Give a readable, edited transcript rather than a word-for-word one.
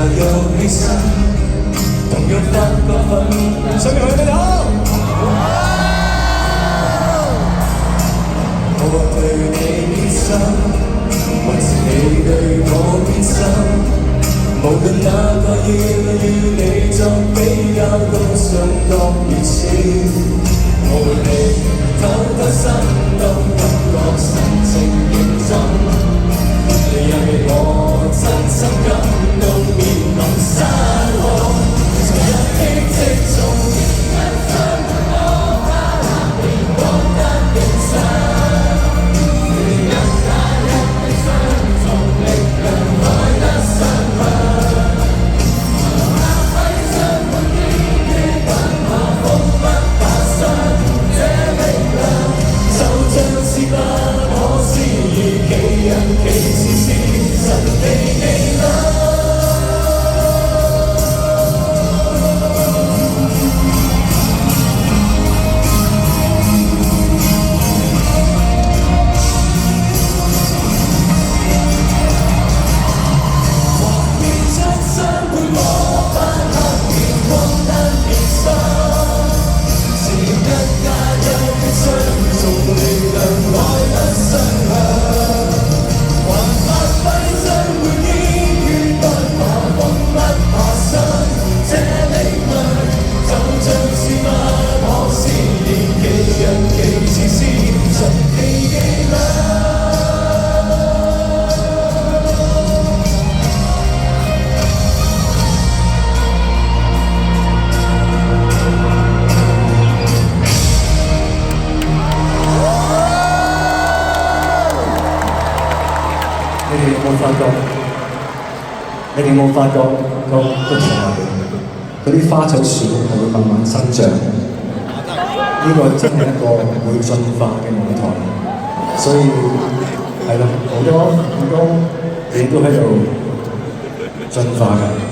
又起身，同樣發覺奮，上面去邊度？我對你變心，還是你對我變心？無論哪個要與你作比較，都想當熱情。我會你偷偷心動，感覺神情認真。你也給我真心感動，面臨失望，從一擊即中，一生我怕變光得認真。一打一的雙重力量，愛得傷痕。你哋有冇發覺個台嗰啲花草樹木係會慢慢生長？呢個真係一個會進化嘅舞台，所以係咯，好多嘢都喺度進化㗎。